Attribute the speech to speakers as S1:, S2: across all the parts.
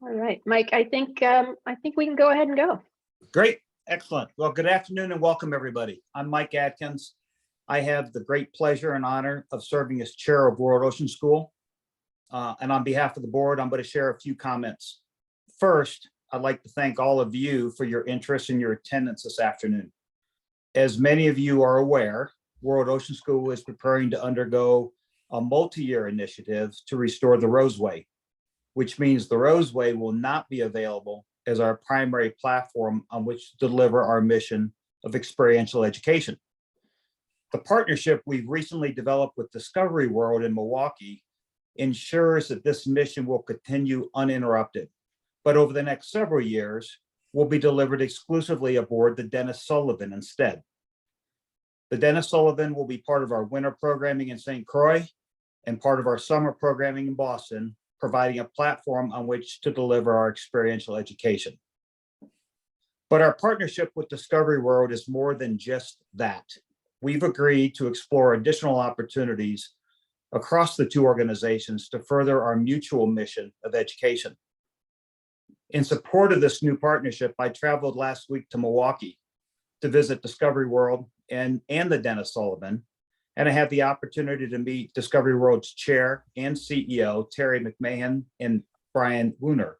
S1: All right, Mike, I think we can go ahead and go.
S2: Great, excellent. Well, good afternoon and welcome everybody. I'm Mike Atkins. I have the great pleasure and honor of serving as chair of World Ocean School. And on behalf of the board, I'm going to share a few comments. First, I'd like to thank all of you for your interest and your attendance this afternoon. As many of you are aware, World Ocean School is preparing to undergo a multi-year initiative to restore the Roseway, which means the Roseway will not be available as our primary platform on which to deliver our mission of experiential education. The partnership we've recently developed with Discovery World in Milwaukee ensures that this mission will continue uninterrupted, but over the next several years will be delivered exclusively aboard the Denis Sullivan instead. The Denis Sullivan will be part of our winter programming in St. Croix and part of our summer programming in Boston, providing a platform on which to deliver our experiential education. But our partnership with Discovery World is more than just that. We've agreed to explore additional opportunities across the two organizations to further our mutual mission of education. In support of this new partnership, I traveled last week to Milwaukee to visit Discovery World and the Denis Sullivan, and I had the opportunity to meet Discovery World's chair and CEO, Terry McMahon and Brian Wooner.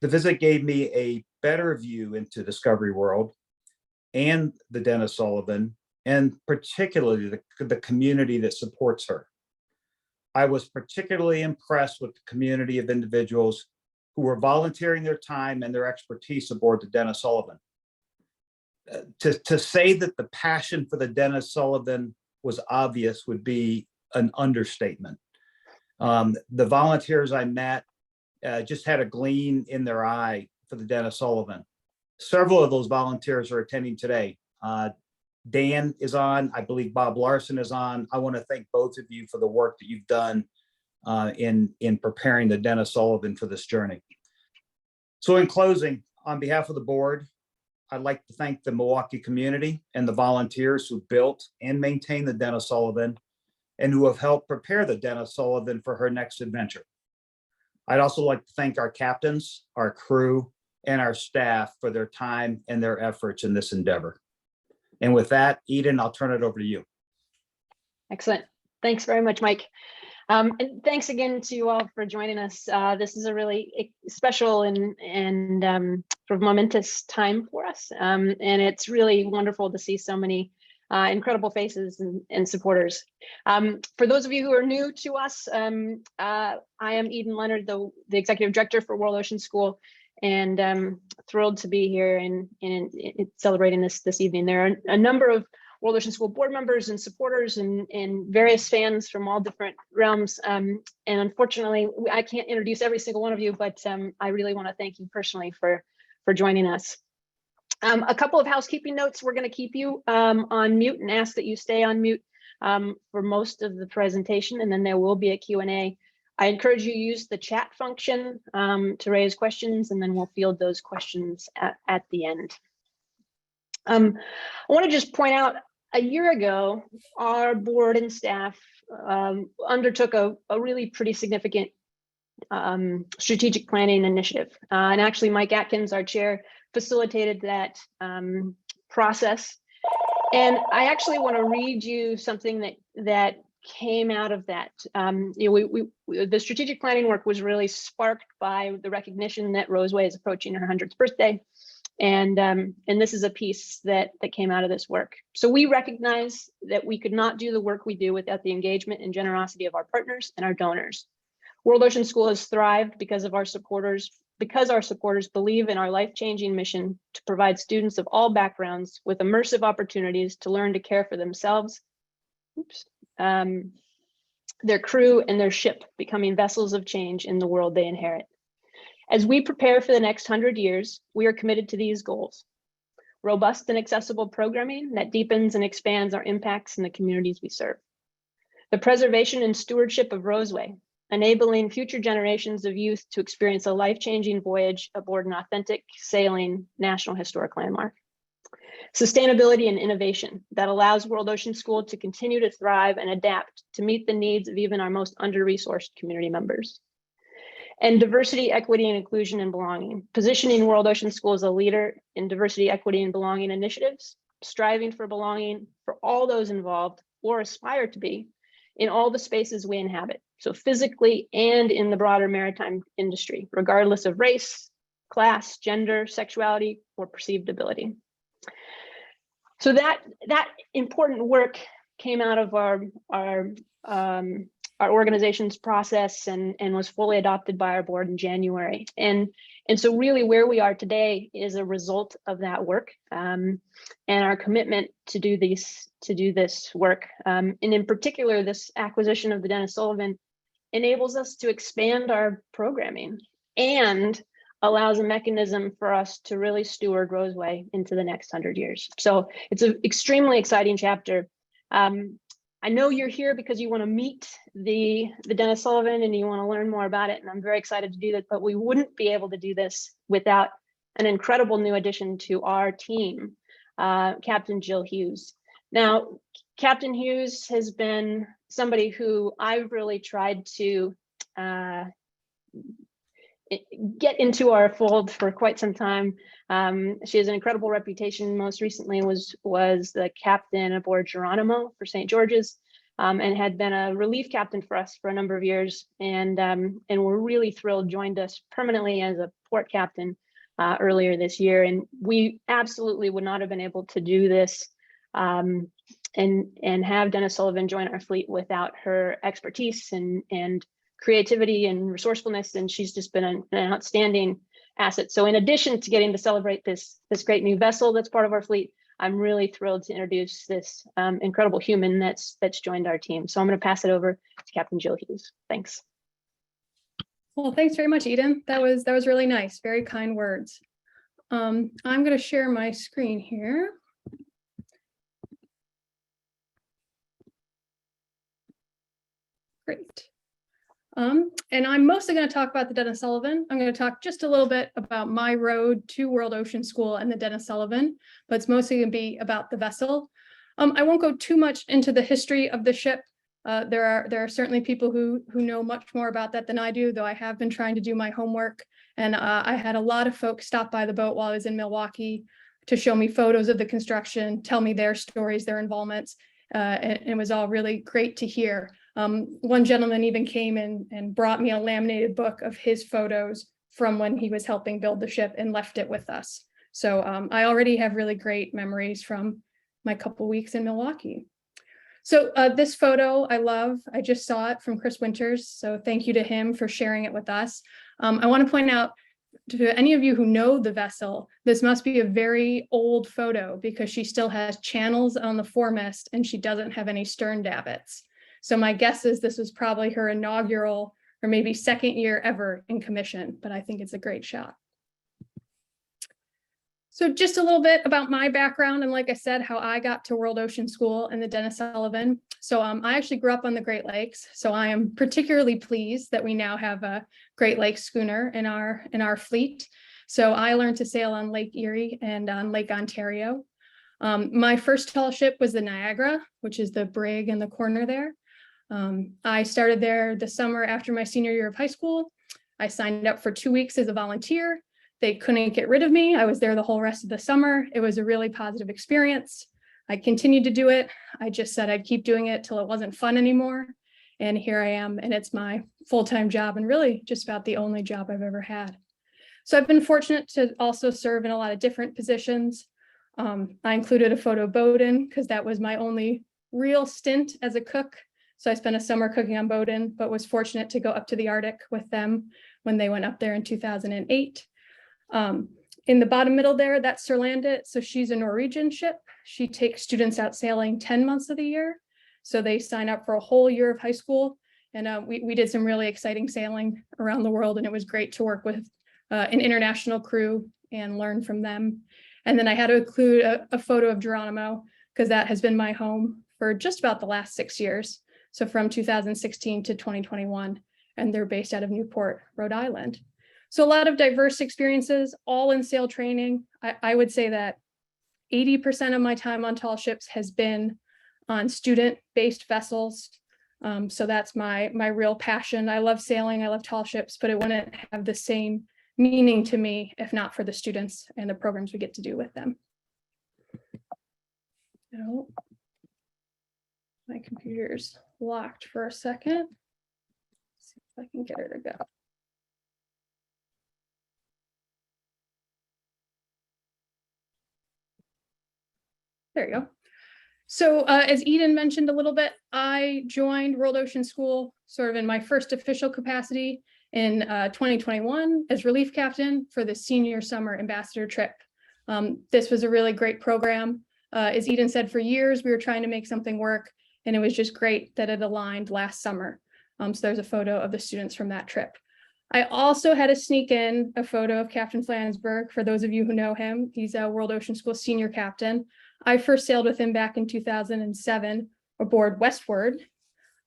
S2: The visit gave me a better view into Discovery World and the Denis Sullivan, and particularly the community that supports her. I was particularly impressed with the community of individuals who were volunteering their time and their expertise aboard the Denis Sullivan. To say that the passion for the Denis Sullivan was obvious would be an understatement. The volunteers I met just had a gleam in their eye for the Denis Sullivan. Several of those volunteers are attending today. Dan is on, I believe Bob Larson is on. I want to thank both of you for the work that you've done in preparing the Denis Sullivan for this journey. So in closing, on behalf of the board, I'd like to thank the Milwaukee community and the volunteers who built and maintained the Denis Sullivan and who have helped prepare the Denis Sullivan for her next adventure. I'd also like to thank our captains, our crew, and our staff for their time and their efforts in this endeavor. And with that, Eden, I'll turn it over to you. Excellent.
S1: Thanks very much, Mike. And thanks again to you all for joining us. This is a really special and sort of momentous time for us. And it's really wonderful to see so many incredible faces and supporters. For those of you who are new to us, I am Eden Leonard, the Executive Director for World Ocean School, and thrilled to be here and celebrating this evening. There are a number of World Ocean School board members and supporters and various fans from all different realms. And unfortunately, I can't introduce every single one of you, but I really want to thank you personally for joining us. A couple of housekeeping notes. We're going to keep you on mute and ask that you stay on mute for most of the presentation, and then there will be a Q&A. I encourage you to use the chat function to raise questions, and then we'll field those questions at the end. I want to just point out, a year ago, our board and staff undertook a really pretty significant strategic planning initiative. And actually, Mike Atkins, our chair, facilitated that process. And I actually want to read you something that came out of that. The strategic planning work was really sparked by the recognition that Roseway is approaching her 100th birthday. And this is a piece that came out of this work. So we recognize that we could not do the work we do without the engagement and generosity of our partners and our donors. World Ocean School has thrived because our supporters believe in our life-changing mission to provide students of all backgrounds with immersive opportunities to learn to care for themselves, their crew, and their ship, becoming vessels of change in the world they inherit. As we prepare for the next 100 years, we are committed to these goals: robust and accessible programming that deepens and expands our impacts in the communities we serve; the preservation and stewardship of Roseway, enabling future generations of youth to experience a life-changing voyage aboard an authentic sailing National Historic Landmark; sustainability and innovation that allows World Ocean School to continue to thrive and adapt to meet the needs of even our most under-resourced community members; and diversity, equity, and inclusion and belonging, positioning World Ocean School as a leader in diversity, equity, and belonging initiatives, striving for belonging for all those involved or aspire to be in all the spaces we inhabit. So physically and in the broader maritime industry, regardless of race, class, gender, sexuality, or perceived ability. So that important work came out of our organization's process and was fully adopted by our board in January. And so really where we are today is a result of that work and our commitment to do this work. And in particular, this acquisition of the Denis Sullivan enables us to expand our programming and allows a mechanism for us to really steward Roseway into the next 100 years. So it's an extremely exciting chapter. I know you're here because you want to meet the Denis Sullivan and you want to learn more about it, and I'm very excited to do that, but we wouldn't be able to do this without an incredible new addition to our team, Captain Jill Hughes. Now, Captain Hughes has been somebody who I've really tried to get into our fold for quite some time. She has an incredible reputation. Most recently was the captain aboard Geronimo for St. George's, and had been a relief captain for us for a number of years. And we're really thrilled, joined us permanently as a port captain earlier this year. And we absolutely would not have been able to do this and have Denis Sullivan join our fleet without her expertise and creativity and resourcefulness, and she's just been an outstanding asset. So in addition to getting to celebrate this great new vessel that's part of our fleet, I'm really thrilled to introduce this incredible human that's joined our team. So I'm going to pass it over to Captain Jill Hughes. Thanks.
S3: Well, thanks very much, Eden. That was really nice. Very kind words. I'm going to share my screen here. Great. And I'm mostly going to talk about the Denis Sullivan. I'm going to talk just a little bit about my road to World Ocean School and the Denis Sullivan, but it's mostly going to be about the vessel. I won't go too much into the history of the ship. There are certainly people who know much more about that than I do, though I have been trying to do my homework. And I had a lot of folks stop by the boat while I was in Milwaukee to show me photos of the construction, tell me their stories, their involvements. And it was all really great to hear. One gentleman even came and brought me a laminated book of his photos from when he was helping build the ship and left it with us. So I already have really great memories from my couple weeks in Milwaukee. So this photo I love. I just saw it from Chris Winters. So thank you to him for sharing it with us. I want to point out to any of you who know the vessel, this must be a very old photo because she still has channels on the foremast and she doesn't have any stern davits. So my guess is this was probably her inaugural or maybe second year ever in commission, but I think it's a great shot. So just a little bit about my background and like I said, how I got to World Ocean School and the Denis Sullivan. So I actually grew up on the Great Lakes. So I am particularly pleased that we now have a Great Lakes schooner in our fleet. So I learned to sail on Lake Erie and on Lake Ontario. My first tall ship was the Niagara, which is the brig in the corner there. I started there the summer after my senior year of high school. I signed up for 2 weeks as a volunteer. They couldn't get rid of me. I was there the whole rest of the summer. It was a really positive experience. I continued to do it. I just said I'd keep doing it till it wasn't fun anymore. And here I am, and it's my full-time job and really just about the only job I've ever had. So I've been fortunate to also serve in a lot of different positions. I included a photo of Bowdoin because that was my only real stint as a cook. So I spent a summer cooking on Bowdoin, but was fortunate to go up to the Arctic with them when they went up there in 2008. In the bottom middle there, that's Surlandit. So she's a Norwegian ship. She takes students out sailing 10 months of the year. So they sign up for a whole year of high school. And we did some really exciting sailing around the world. And it was great to work with an international crew and learn from them. And then I had to include a photo of Geronimo because that has been my home for just about the last 6 years. So from 2016 to 2021, and they're based out of Newport, Rhode Island. So a lot of diverse experiences, all in sail training. I would say that 80% of my time on tall ships has been on student-based vessels. So that's my real passion. I love sailing, I love tall ships, but it wouldn't have the same meaning to me if not for the students and the programs we get to do with them. Oh, my computer's locked for a second. Let's see if I can get her to go. There you go. So as Eden mentioned a little bit, I joined World Ocean School sort of in my first official capacity in 2021 as relief captain for the senior summer ambassador trip. This was a really great program. As Eden said, for years, we were trying to make something work, and it was just great that it aligned last summer. So there's a photo of the students from that trip. I also had to sneak in a photo of Captain Flansburgh. For those of you who know him, he's a World Ocean School senior captain. I first sailed with him back in 2007 aboard Westward.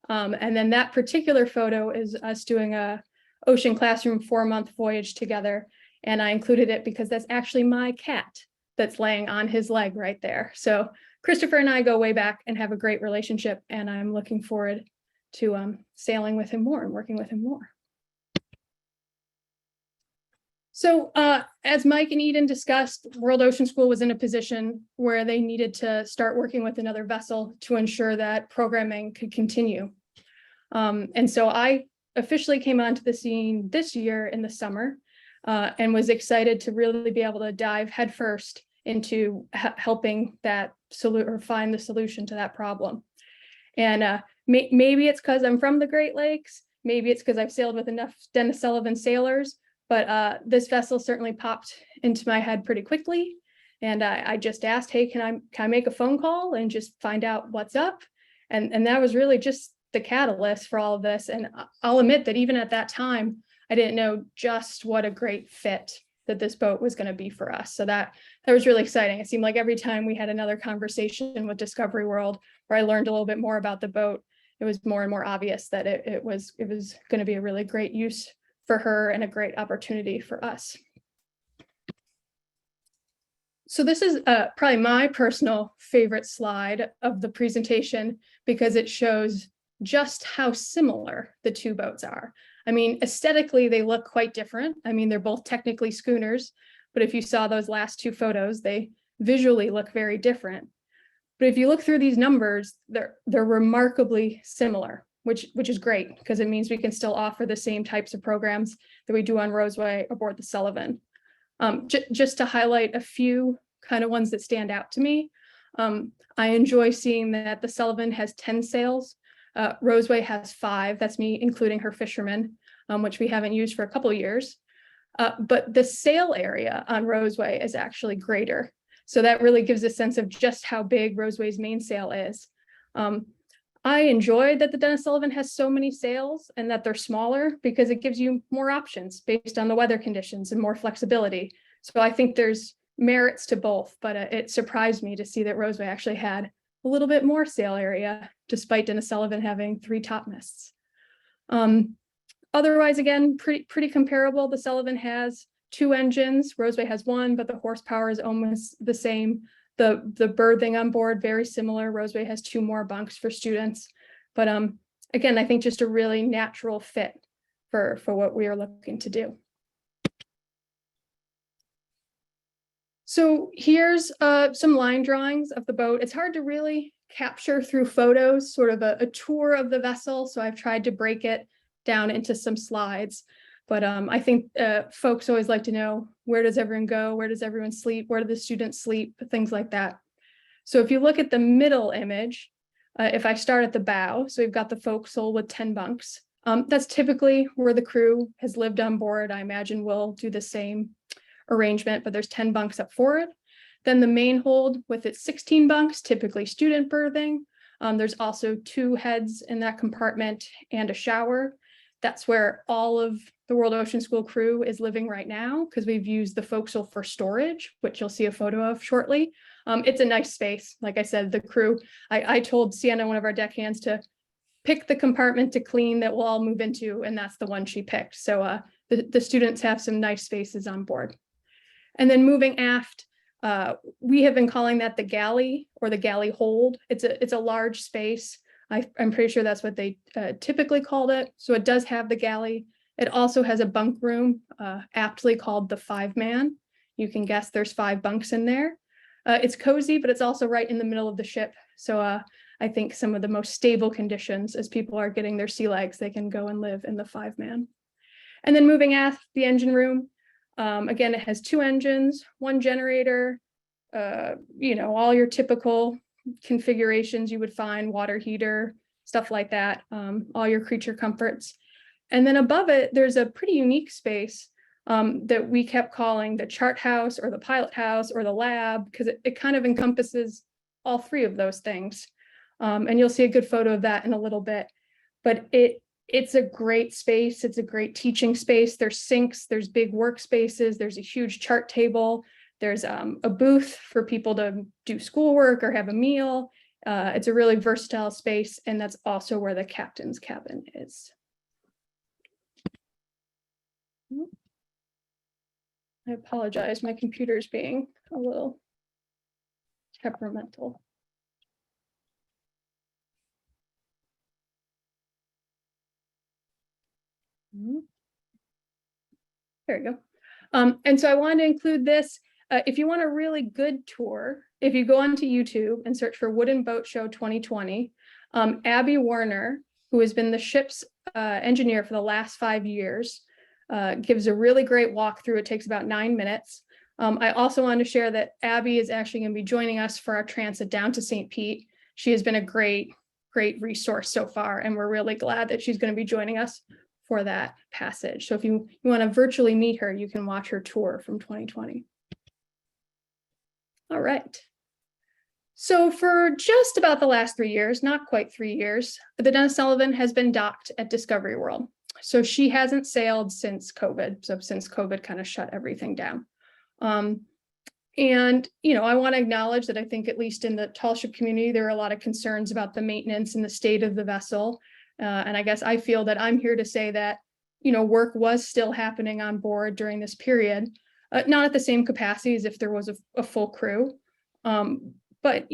S3: And then that particular photo is us doing a ocean classroom 4-month voyage together. And I included it because that's actually my cat that's laying on his leg right there. So Christopher and I go way back and have a great relationship, and I'm looking forward to sailing with him more and working with him more. So as Mike and Eden discussed, World Ocean School was in a position where they needed to start working with another vessel to ensure that programming could continue. And so I officially came onto the scene this year in the summer and was excited to really be able to dive headfirst into helping that find the solution to that problem. And maybe it's because I'm from the Great Lakes, maybe it's because I've sailed with enough Denis Sullivan sailors, but this vessel certainly popped into my head pretty quickly. And I just asked, hey, can I make a phone call and just find out what's up? And that was really just the catalyst for all of this. And I'll admit that even at that time, I didn't know just what a great fit that this boat was going to be for us. So that was really exciting. It seemed like every time we had another conversation with Discovery World, where I learned a little bit more about the boat, it was more and more obvious that it was going to be a really great use for her and a great opportunity for us. So this is probably my personal favorite slide of the presentation because it shows just how similar the two boats are. I mean, aesthetically, they look quite different. I mean, they're both technically schooners, but if you saw those last two photos, they visually look very different. But if you look through these numbers, they're remarkably similar, which is great because it means we can still offer the same types of programs that we do on Roseway aboard the Sullivan. Just to highlight a few kind of ones that stand out to me, I enjoy seeing that the Sullivan has 10 sails. Roseway has 5. That's me including her fishermen, which we haven't used for a couple of years. But the sail area on Roseway is actually greater. So that really gives a sense of just how big Roseway's mainsail is. I enjoyed that the Denis Sullivan has so many sails and that they're smaller because it gives you more options based on the weather conditions and more flexibility. So I think there's merits to both, but it surprised me to see that Roseway actually had a little bit more sail area, despite Denis Sullivan having 3 topmasts. Otherwise, again, pretty comparable. The Sullivan has 2 engines. Roseway has 1, but the horsepower is almost the same. The berthing on board, very similar. Roseway has 2 more bunks for students. But again, I think just a really natural fit for what we are looking to do. So here's some line drawings of the boat. It's hard to really capture through photos, sort of a tour of the vessel. So I've tried to break it down into some slides. But I think folks always like to know, where does everyone go? Where does everyone sleep? Where do the students sleep? Things like that. So if you look at the middle image, if I start at the bow, so we've got the forecastle with 10 bunks. That's typically where the crew has lived on board. I imagine we'll do the same arrangement, but there's 10 bunks up forward. Then the main hold with its 16 bunks, typically student berthing. There's also 2 heads in that compartment and a shower. That's where all of the World Ocean School crew is living right now because we've used the forecastle for storage, which you'll see a photo of shortly. It's a nice space. Like I said, the crew, I told Sienna, one of our deckhands, to pick the compartment to clean that we'll all move into, and that's the one she picked. So the students have some nice spaces on board. And then moving aft, we have been calling that the galley or the galley hold. It's a large space. I'm pretty sure that's what they typically called it. So it does have the galley. It also has a bunk room, aptly called the 5-man. You can guess there's 5 bunks in there. It's cozy, but it's also right in the middle of the ship. So I think some of the most stable conditions, as people are getting their sea legs, they can go and live in the 5-man. And then moving aft, the engine room. Again, it has 2 engines, 1 generator, all your typical configurations you would find, water heater, stuff like that, all your creature comforts. And then above it, there's a pretty unique space that we kept calling the chart house or the pilot house or the lab, because it kind of encompasses all 3 of those things. And you'll see a good photo of that in a little bit. But it's a great space. It's a great teaching space. There's sinks, there's big workspaces, there's a huge chart table. There's a booth for people to do schoolwork or have a meal. It's a really versatile space, and that's also where the captain's cabin is. I apologize, my computer's being a little temperamental. There we go. And so I wanted to include this. If you want a really good tour, if you go onto YouTube and search for Wooden Boat Show 2020, Abby Warner, who has been the ship's engineer for the last 5 years, gives a really great walkthrough. It takes about 9 minutes. I also wanted to share that Abby is actually going to be joining us for our transit down to St. Pete. She has been a great resource so far, and we're really glad that she's going to be joining us for that passage. So if you want to virtually meet her, you can watch her tour from 2020. All right. So for just about the last 3 years, not quite 3 years, the Denis Sullivan has been docked at Discovery World. So she hasn't sailed since COVID. So since COVID kind of shut everything down. And, I want to acknowledge that I think at least in the tall ship community, there are a lot of concerns about the maintenance and the state of the vessel. And I guess I feel that I'm here to say that, work was still happening on board during this period, not at the same capacity as if there was a full crew. But,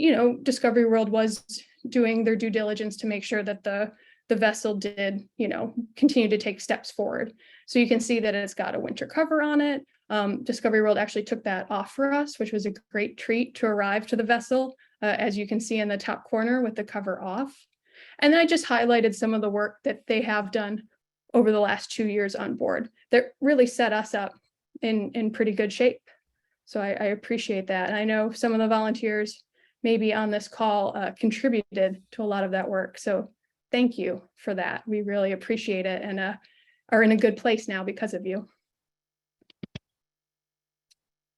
S3: Discovery World was doing their due diligence to make sure that the vessel did, continue to take steps forward. So you can see that it's got a winter cover on it. Discovery World actually took that off for us, which was a great treat to arrive to the vessel, as you can see in the top corner with the cover off. And then I just highlighted some of the work that they have done over the last 2 years on board that really set us up in pretty good shape. So I appreciate that. And I know some of the volunteers maybe on this call contributed to a lot of that work. So thank you for that. We really appreciate it and are in a good place now because of you.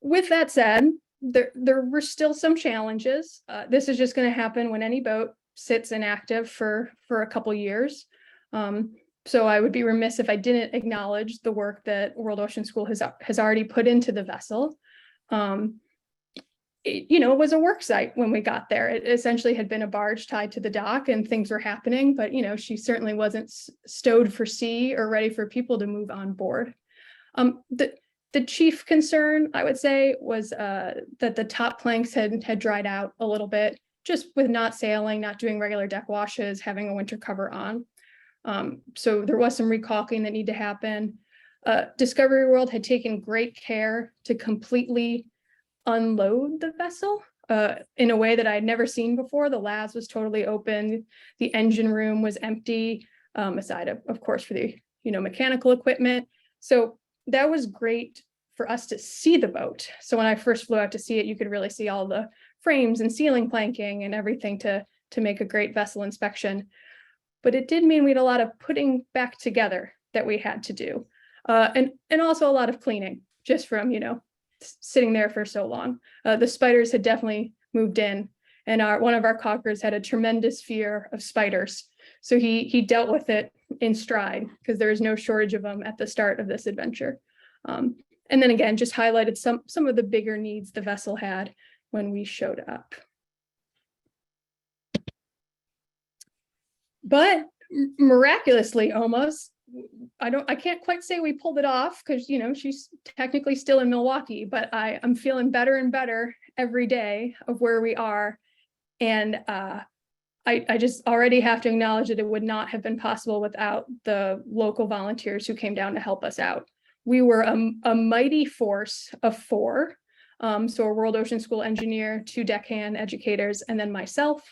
S3: With that said, there were still some challenges. This is just going to happen when any boat sits inactive for a couple years. So I would be remiss if I didn't acknowledge the work that World Ocean School has already put into the vessel. It was a work site when we got there. It essentially had been a barge tied to the dock and things were happening, but she certainly wasn't stowed for sea or ready for people to move on board. The chief concern, I would say, was that the top planks had dried out a little bit, just with not sailing, not doing regular deck washes, having a winter cover on. So there was some recalking that needed to happen. Discovery World had taken great care to completely unload the vessel in a way that I had never seen before. The labs was totally open. The engine room was empty, aside of course, for the mechanical equipment. So that was great for us to see the boat. So when I first flew out to see it, you could really see all the frames and ceiling planking and everything to make a great vessel inspection. But it did mean we had a lot of putting back together that we had to do. And also a lot of cleaning just from, sitting there for so long. The spiders had definitely moved in, and one of our caulkers had a tremendous fear of spiders. So he dealt with it in stride because there was no shortage of them at the start of this adventure. And then again, just highlighted some of the bigger needs the vessel had when we showed up. But miraculously, almost, I can't quite say we pulled it off because she's technically still in Milwaukee, but I'm feeling better and better every day of where we are. And I just already have to acknowledge that it would not have been possible without the local volunteers who came down to help us out. We were a mighty force of 4. So a World Ocean School engineer, 2 deckhand educators, and then myself.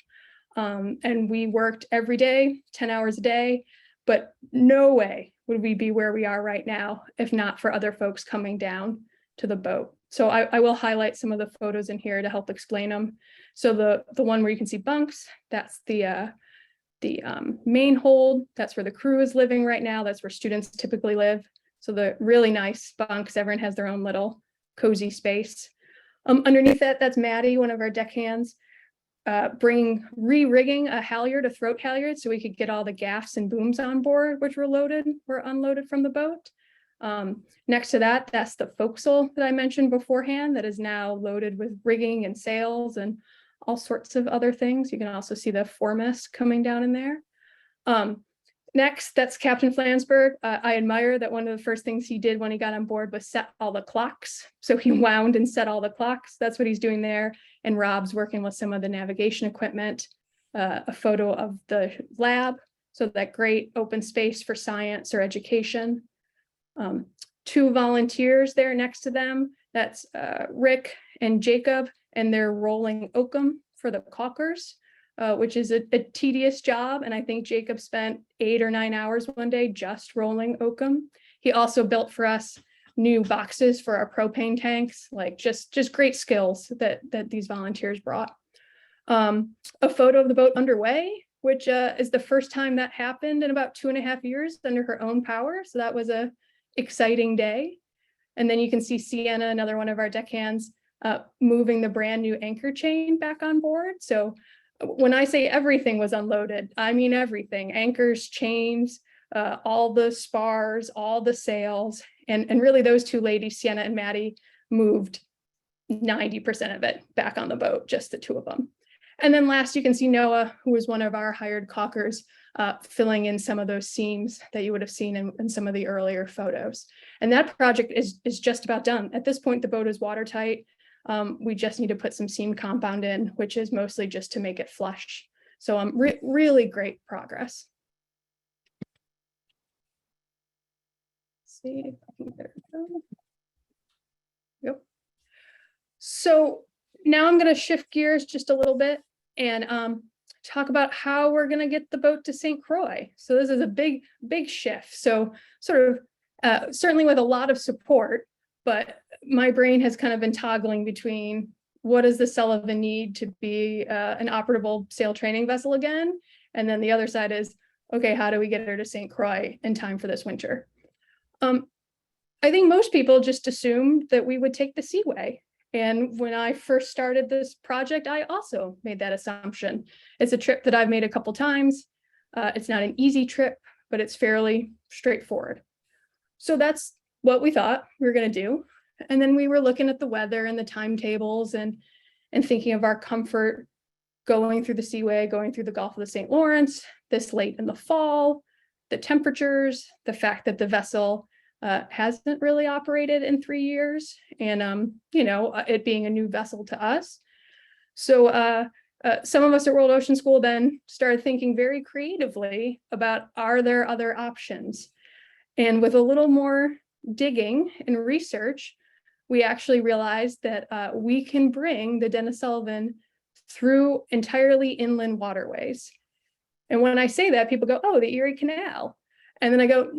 S3: And we worked every day, 10 hours a day, but no way would we be where we are right now if not for other folks coming down to the boat. So I will highlight some of the photos in here to help explain them. So the one where you can see bunks, that's the main hold. That's where the crew is living right now. That's where students typically live. So the really nice bunks, everyone has their own little cozy space. Underneath that, that's Maddie, one of our deckhands, re-rigging a halyard, a throat halyard, so we could get all the gaffs and booms on board, which were unloaded from the boat. Next to that, that's the forecastle that I mentioned beforehand that is now loaded with rigging and sails and all sorts of other things. You can also see the foremast coming down in there. Next, that's Captain Flansburgh. I admire that one of the first things he did when he got on board was set all the clocks. So he wound and set all the clocks. That's what he's doing there. And Rob's working with some of the navigation equipment, a photo of the lab. So that great open space for science or education. 2 volunteers there next to them. That's Rick and Jacob, and they're rolling oakum for the caulkers. Which is a tedious job. And I think Jacob spent 8 or 9 hours one day just rolling oakum. He also built for us new boxes for our propane tanks, like just great skills that these volunteers brought. A photo of the boat underway, which is the first time that happened in about 2.5 years under her own power. So that was a exciting day. And then you can see Sienna, another one of our deckhands, moving the brand new anchor chain back on board. So when I say everything was unloaded, I mean everything: anchors, chains, all the spars, all the sails, and really those 2 ladies, Sienna and Maddie, moved 90% of it back on the boat, just the 2 of them. And then last, you can see Noah, who was one of our hired caulkers, filling in some of those seams that you would have seen in some of the earlier photos. And that project is just about done. At this point, the boat is watertight. We just need to put some seam compound in, which is mostly just to make it flush. So really great progress. Let's see if I can get it done. Yep. So now I'm going to shift gears just a little bit and talk about how we're going to get the boat to St. Croix. So this is a big shift. So sort of certainly with a lot of support, but my brain has kind of been toggling between what does the Sullivan need to be an operable sail training vessel again? And then the other side is, okay, how do we get her to St. Croix in time for this winter? I think most people just assumed that we would take the Seaway. And when I first started this project, I also made that assumption. It's a trip that I've made a couple times. It's not an easy trip, but it's fairly straightforward. So that's what we thought we were going to do. And then we were looking at the weather and the timetables and thinking of our comfort going through the Seaway, going through the Gulf of the St. Lawrence this late in the fall, the temperatures, the fact that the vessel hasn't really operated in 3 years, and it being a new vessel to us. So some of us at World Ocean School then started thinking very creatively about, are there other options? And with a little more digging and research, we actually realized that we can bring the Denis Sullivan through entirely inland waterways. And when I say that, people go, oh, the Erie Canal. And then I go,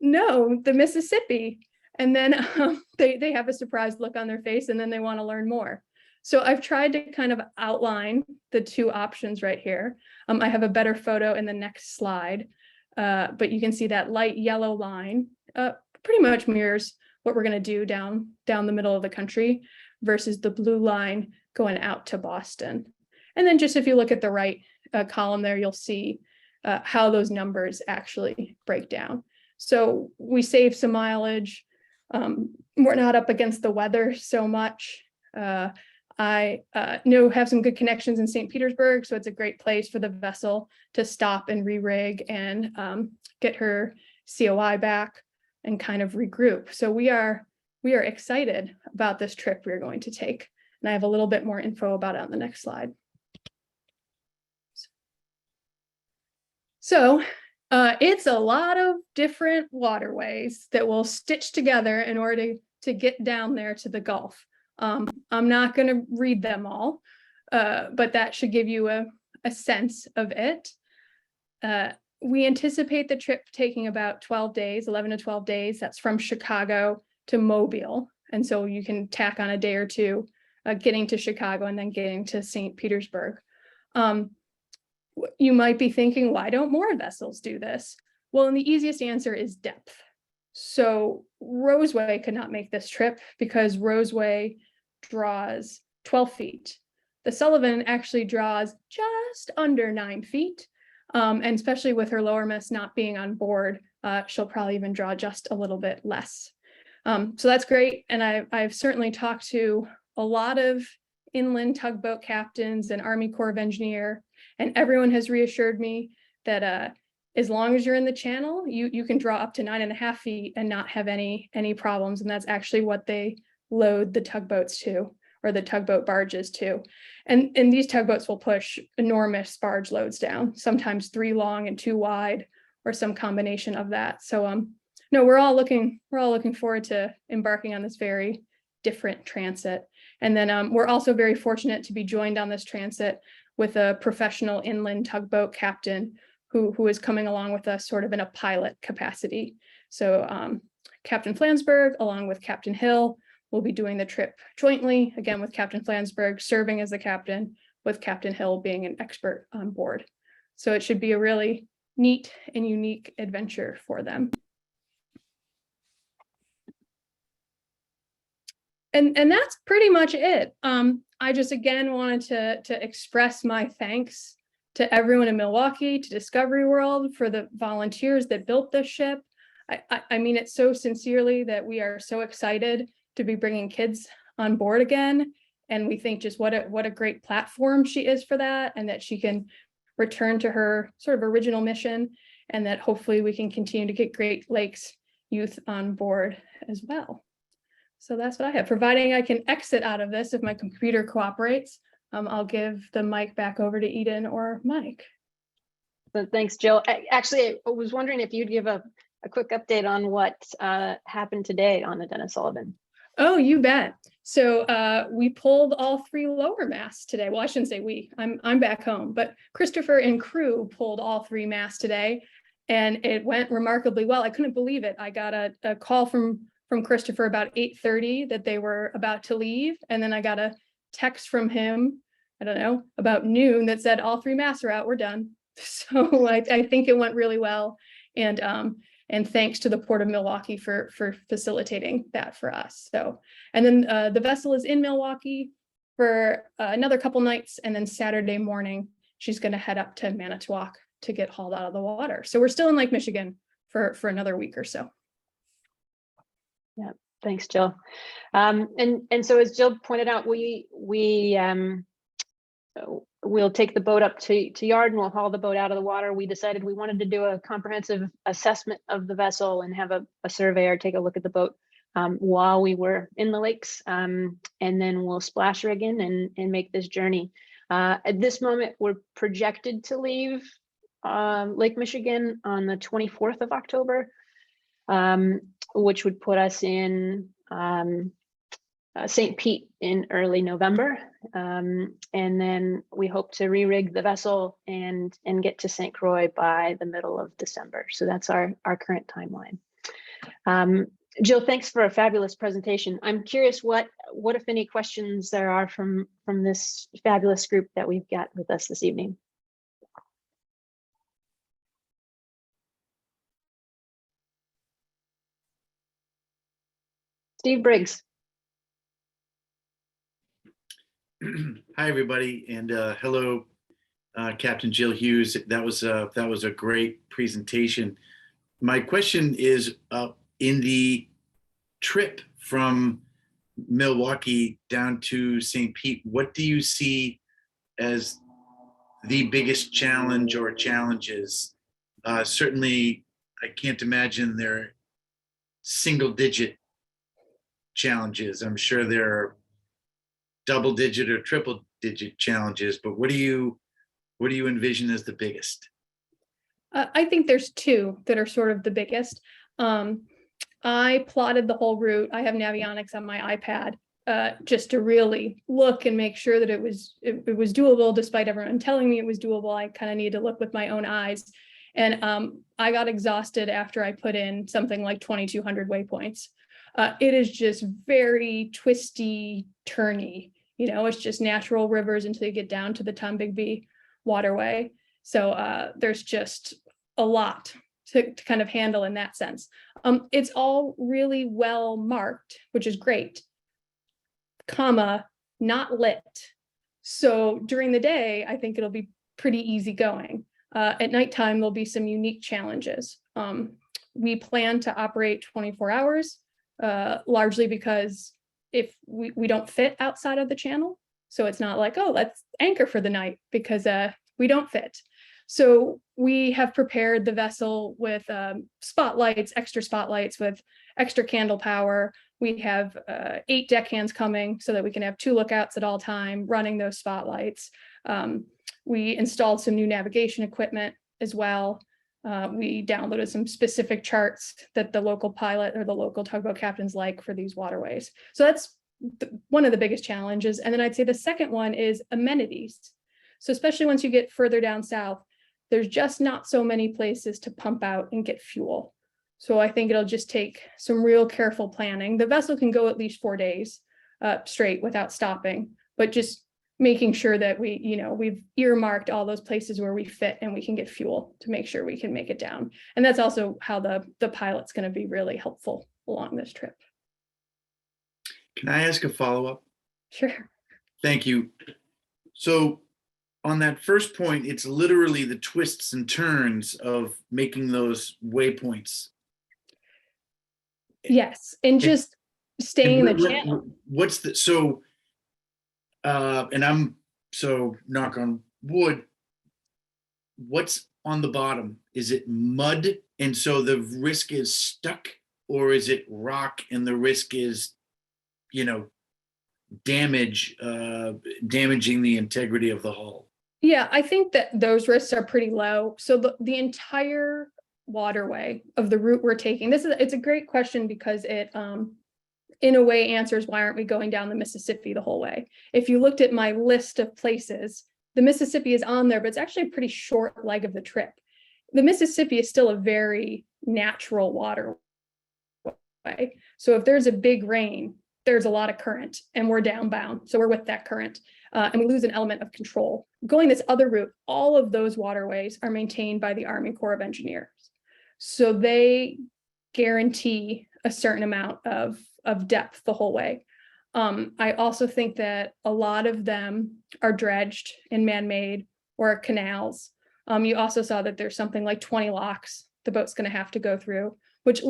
S3: no, the Mississippi. And then they have a surprised look on their face, and then they want to learn more. So I've tried to kind of outline the 2 options right here. I have a better photo in the next slide, but you can see that light yellow line pretty much mirrors what we're going to do down the middle of the country versus the blue line going out to Boston. And then just if you look at the right column there, you'll see how those numbers actually break down. So we save some mileage. We're not up against the weather so much. I have some good connections in St. Petersburg, so it's a great place for the vessel to stop and re-rig and get her COI back and kind of regroup. So we are excited about this trip we're going to take. And I have a little bit more info about it on the next slide. So it's a lot of different waterways that will stitch together in order to get down there to the Gulf. I'm not going to read them all, but that should give you a sense of it. We anticipate the trip taking about 12 days, 11 to 12 days. That's from Chicago to Mobile. And so you can tack on a day or two getting to Chicago and then getting to St. Petersburg. You might be thinking, why don't more vessels do this? Well, and the easiest answer is depth. So Roseway could not make this trip because Roseway draws 12 feet. The Sullivan actually draws just under 9 feet. And especially with her lower mast not being on board, she'll probably even draw just a little bit less. So that's great. And I've certainly talked to a lot of inland tugboat captains and Army Corps of Engineer, and everyone has reassured me that as long as you're in the channel, you can draw up to 9.5 feet and not have any problems. And that's actually what they load the tugboats to, or the tugboat barges to. And these tugboats will push enormous barge loads down, sometimes 3 long and 2 wide, or some combination of that. So no, we're all looking forward to embarking on this very different transit. And then we're also very fortunate to be joined on this transit with a professional inland tugboat captain who is coming along with us sort of in a pilot capacity. So Captain Flansburgh, along with Captain Hill, will be doing the trip jointly, again with Captain Flansburgh serving as the captain, with Captain Hill being an expert on board. So it should be a really neat and unique adventure for them. And that's pretty much it. I just again wanted to express my thanks to everyone in Milwaukee, to Discovery World, for the volunteers that built this ship. I mean it so sincerely that we are so excited to be bringing kids on board again. And we think just what a great platform she is for that, and that she can return to her sort of original mission, and that hopefully we can continue to get Great Lakes youth on board as well. So that's what I have. Providing I can exit out of this if my computer cooperates, I'll give the mic back over to Eden or Mike.
S1: So thanks, Jill. Actually, I was wondering if you'd give a quick update on what happened today on the Denis Sullivan.
S3: Oh, you bet. So we pulled all 3 lower masts today. Well, I shouldn't say we. I'm back home, but Christopher and crew pulled all 3 masts today, and it went remarkably well. I couldn't believe it. I got a call from Christopher about 8:30 that they were about to leave, and then I got a text from him, I don't know, about noon that said all 3 masts are out, we're done. So I think it went really well, and thanks to the Port of Milwaukee for facilitating that for us. So, and then the vessel is in Milwaukee for another couple nights, and then Saturday morning she's going to head up to Manitowoc to get hauled out of the water. So we're still in Lake Michigan for another week or so.
S1: Yeah, thanks, Jill. And so as Jill pointed out, we'll take the boat up to yard and we'll haul the boat out of the water. We decided we wanted to do a comprehensive assessment of the vessel and have a surveyor take a look at the boat while we were in the lakes, and then we'll splash rig in and make this journey. At this moment, we're projected to leave Lake Michigan on the 24th of October, which would put us in St. Pete in early November. And then we hope to re-rig the vessel and get to St. Croix by the middle of December. So that's our current timeline. Jill, thanks for a fabulous presentation. I'm curious what if any questions there are from this fabulous group that we've got with us this evening. Steve Briggs.
S4: Hi, everybody, and hello, Captain Jill Hughes. That was a great presentation. My question is, in the trip from Milwaukee down to St. Pete, what do you see as the biggest challenge or challenges? Certainly, I can't imagine they're single-digit challenges. I'm sure there are double-digit or triple-digit challenges, but what do you envision as the biggest?
S3: I think there's two that are sort of the biggest. I plotted the whole route. I have Navionics on my iPad just to really look and make sure that it was doable, despite everyone telling me it was doable. I kind of need to look with my own eyes. And I got exhausted after I put in something like 2,200 waypoints. It is just very twisty, turny. It's just natural rivers until you get down to the Tombigbee waterway. So there's just a lot to kind of handle in that sense. It's all really well marked, which is great, not lit. So during the day, I think it'll be pretty easy going. At nighttime, there'll be some unique challenges. We plan to operate 24 hours, largely because if we don't fit outside of the channel. So it's not like, oh, let's anchor for the night, because we don't fit. So we have prepared the vessel with spotlights, extra spotlights with extra candle power. We have 8 deckhands coming so that we can have 2 lookouts at all time running those spotlights. We installed some new navigation equipment as well. We downloaded some specific charts that the local pilot or the local tugboat captains like for these waterways. So that's one of the biggest challenges. And then I'd say the second one is amenities. So especially once you get further down south, there's just not so many places to pump out and get fuel. So I think it'll just take some real careful planning. The vessel can go at least 4 days straight without stopping, but just making sure that we've earmarked all those places where we fit and we can get fuel to make sure we can make it down. And that's also how the pilot's going to be really helpful along this trip.
S4: Can I ask a follow-up?
S3: Sure.
S4: Thank you. So on that first point, it's literally the twists and turns of making those waypoints.
S3: Yes, and just staying in the channel.
S4: What's the, so, and I'm, so knock on wood, what's on the bottom? Is it mud and so the risk is stuck, or is it rock and the risk is, damaging the integrity of the hull?
S3: Yeah, I think that those risks are pretty low. So the entire waterway of the route we're taking, it's a great question because it in a way answers why aren't we going down the Mississippi the whole way. If you looked at my list of places, the Mississippi is on there, but it's actually a pretty short leg of the trip. The Mississippi is still a very natural waterway. So if there's a big rain, there's a lot of current and we're downbound. So we're with that current and we lose an element of control. Going this other route, all of those waterways are maintained by the Army Corps of Engineers. So they guarantee a certain amount of depth the whole way. I also think that a lot of them are dredged and man-made or canals. You also saw that there's something like 20 locks the boat's going to have to go through, which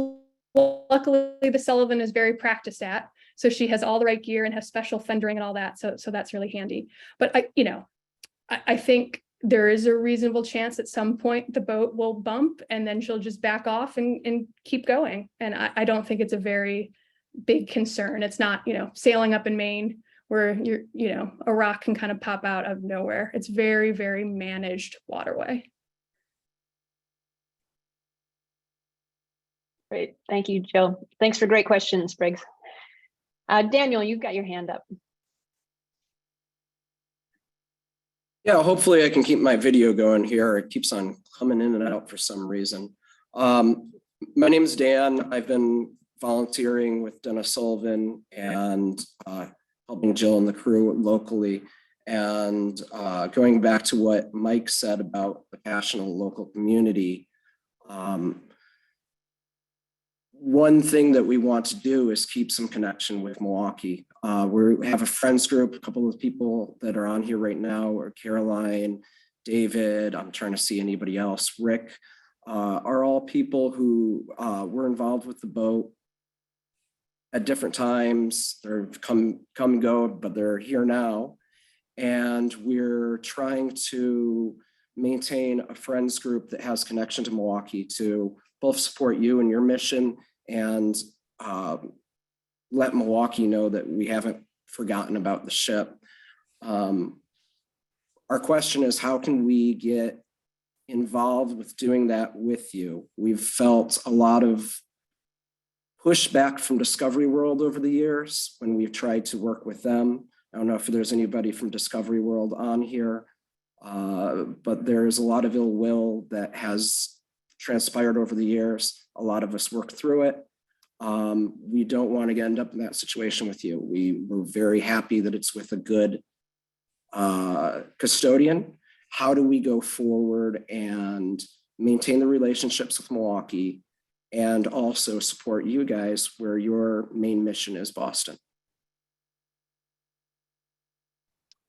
S3: luckily the Sullivan is very practiced at. So she has all the right gear and has special fendering and all that. So that's really handy. But I think there is a reasonable chance at some point the boat will bump and then she'll just back off and keep going. And I don't think it's a very big concern. It's not, sailing up in Maine where a rock can kind of pop out of nowhere. It's very, very managed waterway.
S1: Great. Thank you, Jill. Thanks for great questions, Briggs. Daniel, you've got your hand up.
S5: Yeah, hopefully I can keep my video going here. It keeps on coming in and out for some reason. My name is Dan. I've been volunteering with Denis Sullivan and helping Jill and the crew locally. And going back to what Mike said about the passion of the local community, one thing that we want to do is keep some connection with Milwaukee. We have a friends group, a couple of people that are on here right now, or Caroline, David, I'm trying to see anybody else, Rick, are all people who were involved with the boat at different times. They've come and go, but they're here now. And we're trying to maintain a friends group that has connection to Milwaukee to both support you and your mission and let Milwaukee know that we haven't forgotten about the ship. Our question is, how can we get involved with doing that with you. We've felt a lot of pushback from Discovery World over the years when we've tried to work with them. I don't know if there's anybody from Discovery World on here, but there's a lot of ill will that has transpired over the years. A lot of us worked through it. We don't want to end up in that situation with you. We were very happy that it's with a good custodian. How do we go forward and maintain the relationships with Milwaukee and also support you guys where your main mission is Boston?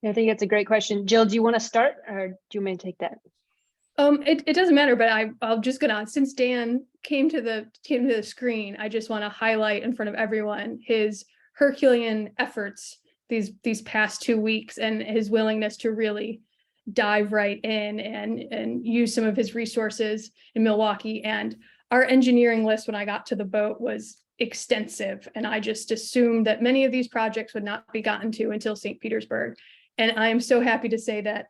S1: I think that's a great question. Jill, do you want to start or do you want me to take that?
S3: It doesn't matter, but I'm just gonna, since Dan came to the screen, I just want to highlight in front of everyone his Herculean efforts these past 2 weeks and his willingness to really dive right in and use some of his resources in Milwaukee. And our engineering list when I got to the boat was extensive, and I just assumed that many of these projects would not be gotten to until St. Petersburg. And I am so happy to say that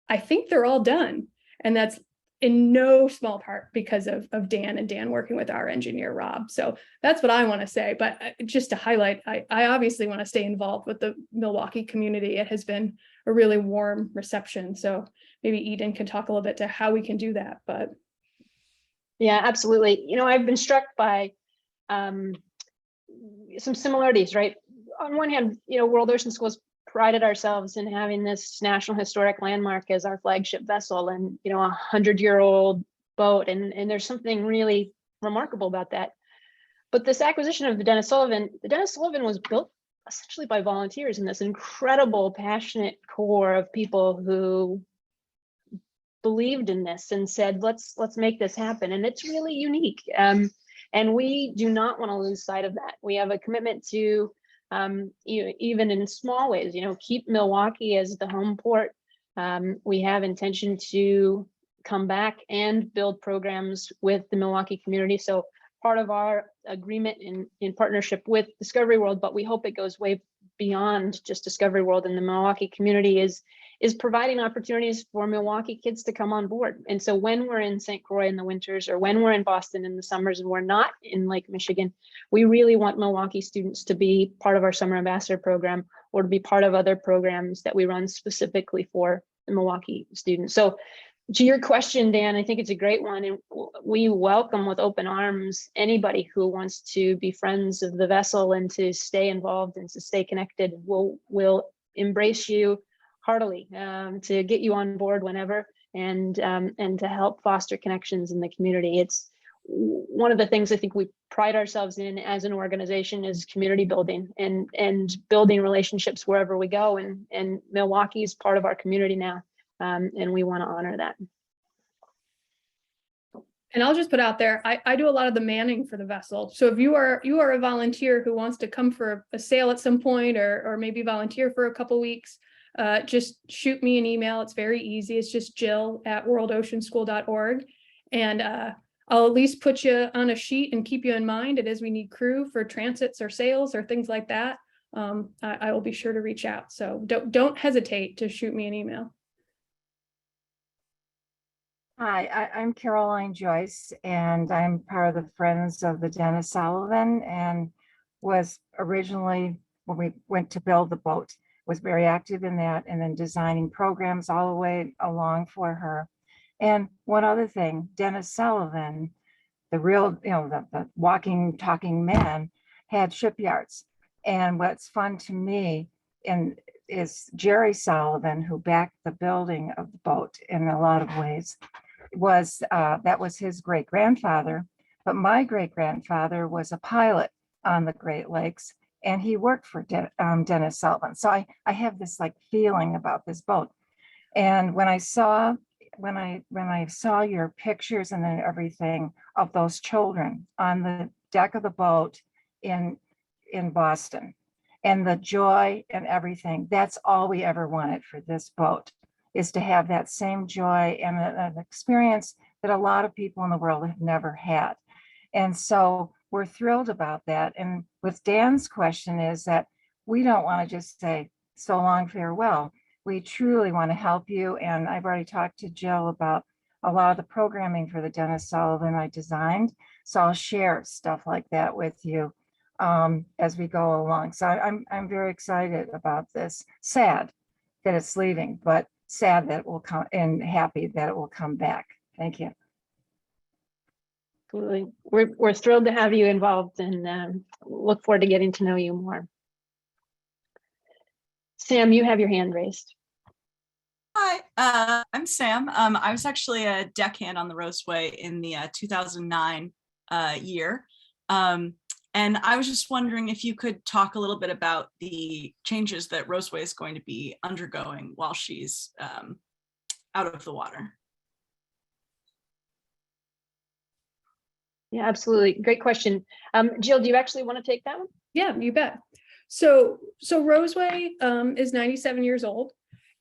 S3: I think they're all done. And that's in no small part because of Dan and Dan working with our engineer, Rob. So that's what I want to say. But just to highlight, I obviously want to stay involved with the Milwaukee community. It has been a really warm reception. So maybe Eden can talk a little bit to how we can do that. But
S1: yeah, absolutely. You know, I've been struck by some similarities, right? On one hand, you know, World Ocean Schools prided ourselves in having this National Historic Landmark as our flagship vessel and, you know, 100-year-old boat. And there's something really remarkable about that. But this acquisition of the Denis Sullivan was built essentially by volunteers and this incredible, passionate core of people who believed in this and said, let's make this happen. And it's really unique. And we do not want to lose sight of that. We have a commitment to even in small ways, you know, keep Milwaukee as the home port. We have intention to come back and build programs with the Milwaukee community. So part of our agreement in partnership with Discovery World, but we hope it goes way beyond just Discovery World, and the Milwaukee community is providing opportunities for Milwaukee kids to come on board. And so when we're in St. Croix in the winters, or when we're in Boston in the summers and we're not in Lake Michigan, we really want Milwaukee students to be part of our summer ambassador program or to be part of other programs that we run specifically for the Milwaukee students. So to your question, Dan, I think it's a great one. And we welcome with open arms anybody who wants to be friends of the vessel and to stay involved and to stay connected. We'll embrace you heartily to get you on board whenever and to help foster connections in the community. It's one of the things I think we pride ourselves in as an organization is community building and building relationships wherever we go. And Milwaukee is part of our community now. And we want to honor that.
S3: And I'll just put out there, I do a lot of the manning for the vessel. So if you are a volunteer who wants to come for a sail at some point or maybe volunteer for a couple weeks, just shoot me an email. It's very easy. It's just jill@worldoceanschool.org. And I'll at least put you on a sheet and keep you in mind. It is we need crew for transits or sails or things like that. I will be sure to reach out. So don't hesitate to shoot me an email.
S6: Hi, I'm Caroline Joyce, and I'm part of the Friends of the Denis Sullivan, and was originally, when we went to build the boat, was very active in that, and then designing programs all the way along for her. And one other thing, Denis Sullivan, the real, the walking, talking man, had shipyards. And what's fun to me is Jerry Sullivan, who backed the building of the boat in a lot of ways, that was his great grandfather. But my great grandfather was a pilot on the Great Lakes, and he worked for Denis Sullivan. So I have this like feeling about this boat. And when I saw your pictures and then everything of those children on the deck of the boat in Boston, and the joy and everything, that's all we ever wanted for this boat, is to have that same joy and an experience that a lot of people in the world have never had. And so we're thrilled about that. And with Dan's question is that we don't want to just say, so long, farewell. We truly want to help you. And I've already talked to Jill about a lot of the programming for the Denis Sullivan I designed. So I'll share stuff like that with you as we go along. So I'm very excited about this. Sad that it's leaving, but sad that it will come, and happy that it will come back. Thank you.
S1: Absolutely. We're thrilled to have you involved, and look forward to getting to know you more. Sam, you have your hand raised.
S7: Hi, I'm Sam. I was actually a deckhand on the Roseway in the 2009 year. And I was just wondering if you could talk a little bit about the changes that Roseway is going to be undergoing while she's out of the water.
S1: Yeah, absolutely. Great question. Jill, do you actually want to take that one?
S3: Yeah, you bet. So Roseway is 97 years old,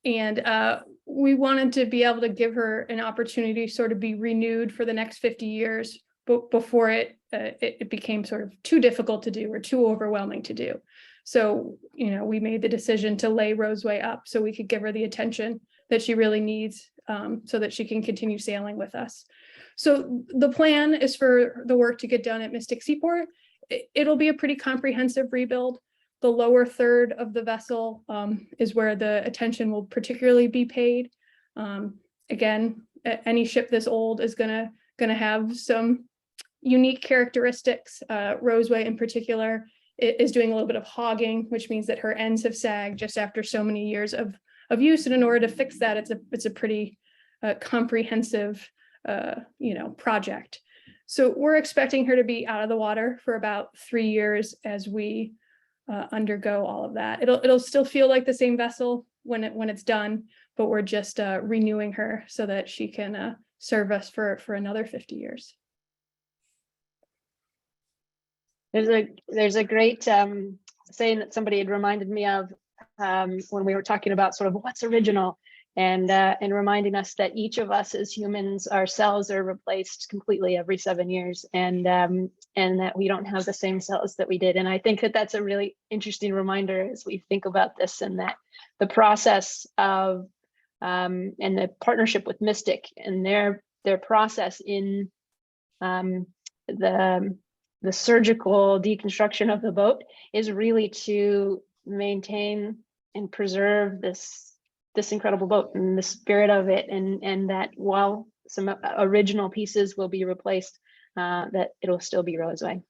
S3: and we wanted to be able to give her an opportunity to sort of be renewed for the next 50 years, but before it became sort of too difficult to do or too overwhelming to do. So, we made the decision to lay Roseway up so we could give her the attention that she really needs, so that she can continue sailing with us. So the plan is for the work to get done at Mystic Seaport. It'll be a pretty comprehensive rebuild. The lower third of the vessel is where the attention will particularly be paid. Again, any ship this old is gonna have some unique characteristics. Roseway in particular is doing a little bit of hogging, which means that her ends have sagged just after so many years of use. And in order to fix that, it's a pretty comprehensive project. So we're expecting her to be out of the water for about 3 years as we undergo all of that. It'll still feel like the same vessel when it's done, but we're just renewing her so that she can serve us for another 50 years.
S1: There's a great saying that somebody had reminded me of when we were talking about sort of what's original, and reminding us that each of us as humans, our cells are replaced completely every 7 years, and that we don't have the same cells that we did. And I think that that's a really interesting reminder as we think about this, and that the process of and the partnership with Mystic and their process in the surgical deconstruction of the boat is really to maintain and preserve this incredible boat and the spirit of it, and that while some original pieces will be replaced, that it'll still be Roseway.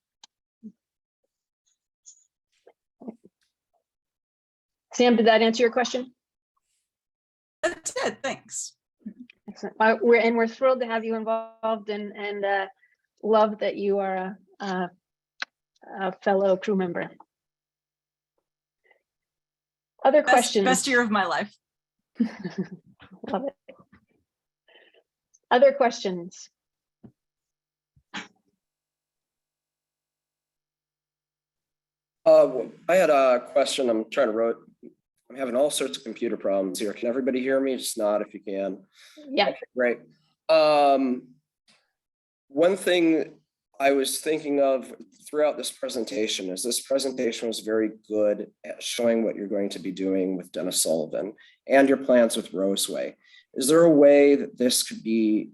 S1: Sam, did that answer your question?
S7: That did, thanks.
S1: Excellent. We're thrilled to have you involved, and love that you are a fellow crew member. Other questions?
S7: Best year of my life.
S1: Love it. Other questions?
S5: I had a question. I'm having all sorts of computer problems here. Can everybody hear me? Just nod if you can.
S1: Yeah.
S5: Okay, great. One thing I was thinking of throughout this presentation is this presentation was very good at showing what you're going to be doing with Denis Sullivan and your plans with Roseway. Is there a way that this could be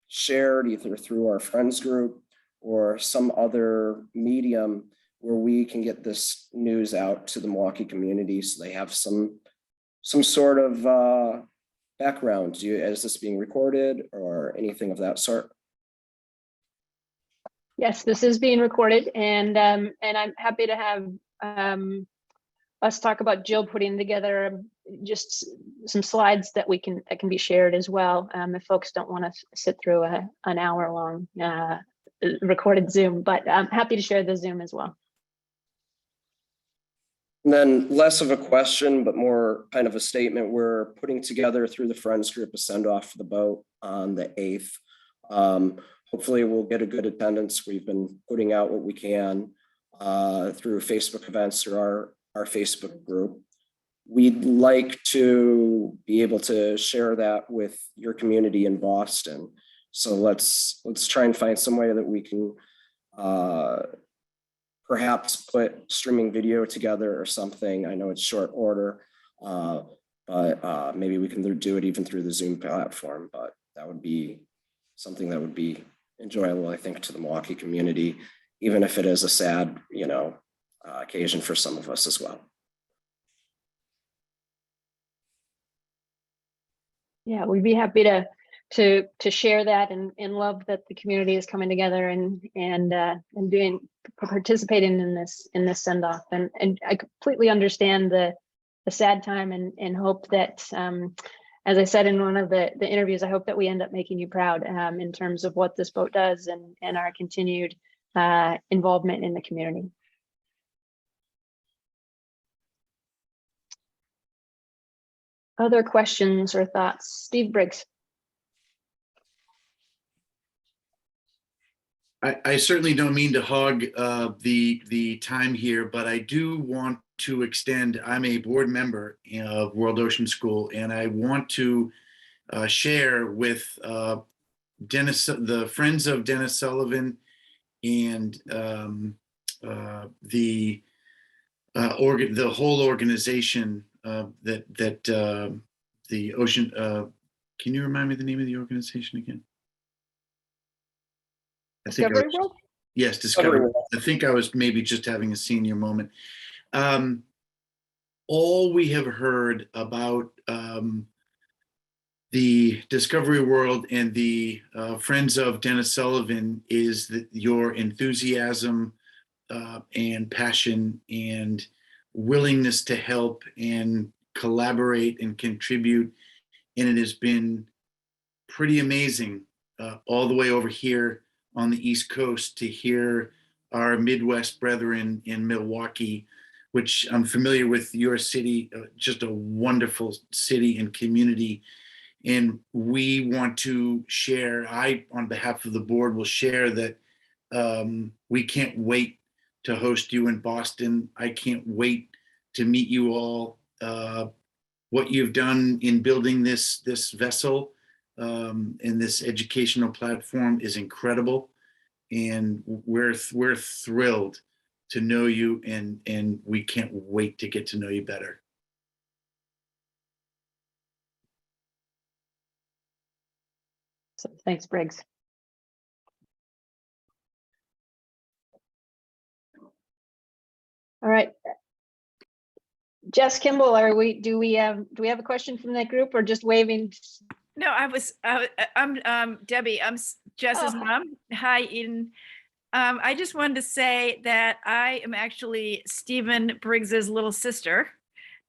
S5: shared either through our friends group or some other medium where we can get this news out to the Milwaukee community so they have some sort of background? Is this being recorded or anything of that sort?
S1: Yes, this is being recorded, and I'm happy to have us talk about Jill putting together just some slides that can be shared as well, if folks don't want to sit through an hour-long recorded Zoom. But I'm happy to share the Zoom as well.
S5: And then less of a question, but more kind of a statement. We're putting together through the Friends group a send-off for the boat on the 8th. Hopefully we'll get a good attendance. We've been putting out what we can through Facebook events, through our Facebook group. We'd like to be able to share that with your community in Boston. So let's try and find some way that we can perhaps put streaming video together or something. I know it's short order, but maybe we can do it even through the Zoom platform, but that would be something that would be enjoyable, I think, to the Milwaukee community, even if it is a sad, occasion for some of us as well.
S1: Yeah, we'd be happy to share that and love that the community is coming together and participating in this send off. And I completely understand the sad time and hope that, as I said in one of the interviews, I hope that we end up making you proud in terms of what this boat does and our continued involvement in the community. Other questions or thoughts? Steve Briggs.
S4: I certainly don't mean to hog the time here, but I do want to extend, I'm a board member of World Ocean School, and I want to share with the Friends of Denis Sullivan and the whole organization that the ocean. Can you remind me the name of the organization again?
S1: Discovery World?
S4: Yes, Discovery World. I think I was maybe just having a senior moment. All we have heard about the Discovery World and the Friends of Denis Sullivan is that your enthusiasm and passion and willingness to help and collaborate and contribute. And it has been pretty amazing all the way over here on the East Coast to hear our Midwest brethren in Milwaukee, which I'm familiar with your city, just a wonderful city and community. And we want to share, on behalf of the board, will share that we can't wait to host you in Boston. I can't wait to meet you all. What you've done in building this vessel and this educational platform is incredible. And we're thrilled to know you, and we can't wait to get to know you better.
S1: So thanks, Briggs. All right. Jess Kimball, do we have a question from that group or just waving?
S8: No, I'm Debbie. I'm Jess's mom. Hi, Eden. I just wanted to say that I am actually Stephen Briggs's little sister.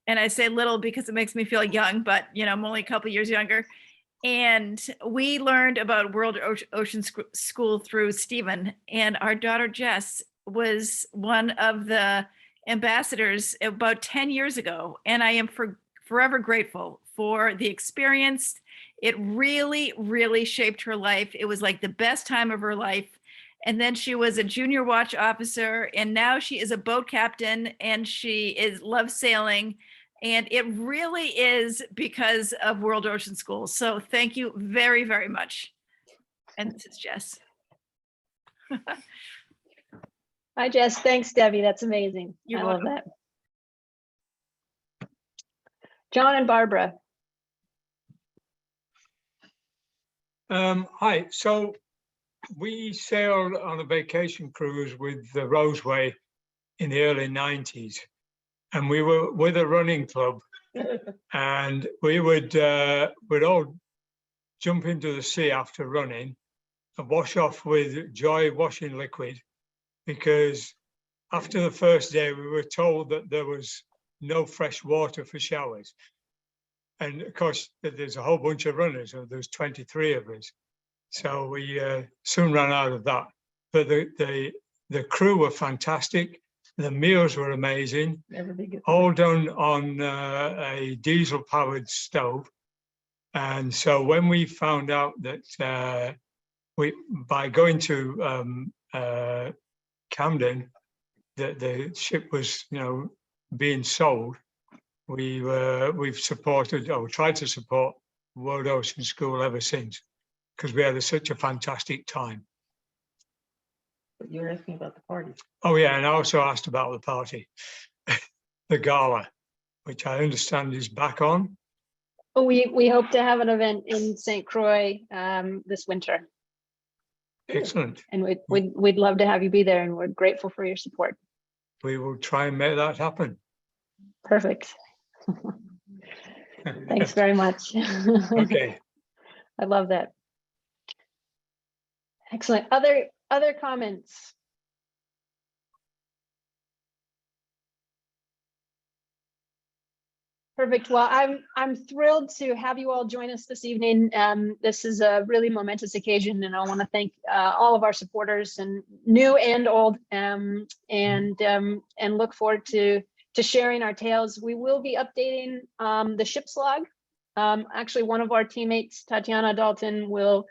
S8: And I say little because it makes me feel young, but I'm only a couple years younger. And we learned about World Ocean School through Stephen, and our daughter Jess was one of the ambassadors about 10 years ago. And I am forever grateful for the experience. It really, really shaped her life. It was like the best time of her life. And then she was a junior watch officer, and now she is a boat captain, and she loves sailing. And it really is because of World Ocean School. So thank you very, very much. And this is Jess.
S1: Hi, Jess. Thanks, Debbie. That's amazing.
S8: You're
S1: I love
S8: welcome.
S1: that. John and Barbara.
S9: Hi. So we sailed on a vacation cruise with the Roseway in the early 90s. And we were with a running club, and we would all jump into the sea after running and wash off with Joy washing liquid, because after the first day we were told that there was no fresh water for showers. And of course, there's a whole bunch of runners, so there's 23 of us. So we soon ran out of that. But the crew were fantastic. The meals were amazing, all done on a diesel-powered stove. And so when we found out that by going to Camden, that the ship was, being sold, we've supported or tried to support World Ocean School ever since, because we had such a fantastic time.
S1: You were asking about the party.
S9: Oh yeah, and I also asked about the party, the gala, which I understand is back on.
S1: We hope to have an event in St. Croix this winter.
S9: Excellent.
S1: And we'd love to have you be there, and we're grateful for your support.
S9: We will try and make that happen.
S1: Perfect. Thanks very much.
S9: Okay.
S1: I love that. Excellent. Other comments? Perfect. Well, I'm thrilled to have you all join us this evening. This is a really momentous occasion, and I want to thank all of our supporters, and new and old, and look forward to sharing our tales. We will be updating the ship's log. Actually, one of our teammates, Tatiana Dalton, will.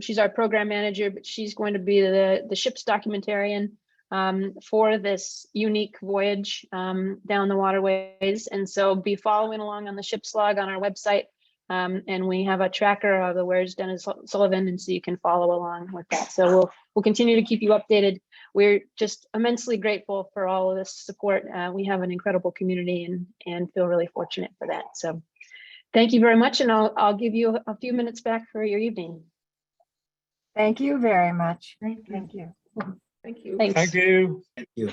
S1: She's our program manager, but she's going to be the ship's documentarian for this unique voyage down the waterways. And so be following along on the ship's log on our website. And we have a tracker of the Where's Denis Sullivan, and so you can follow along with that. So we'll continue to keep you updated. We're just immensely grateful for all of this support. We have an incredible community and feel really fortunate for that. So thank you very much, and I'll give you a few minutes back for your evening.
S6: Thank you very much. Thank you.
S1: Thank you.
S9: Thank
S1: Thanks.
S9: you.
S2: Thank you.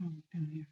S8: Oh, down here.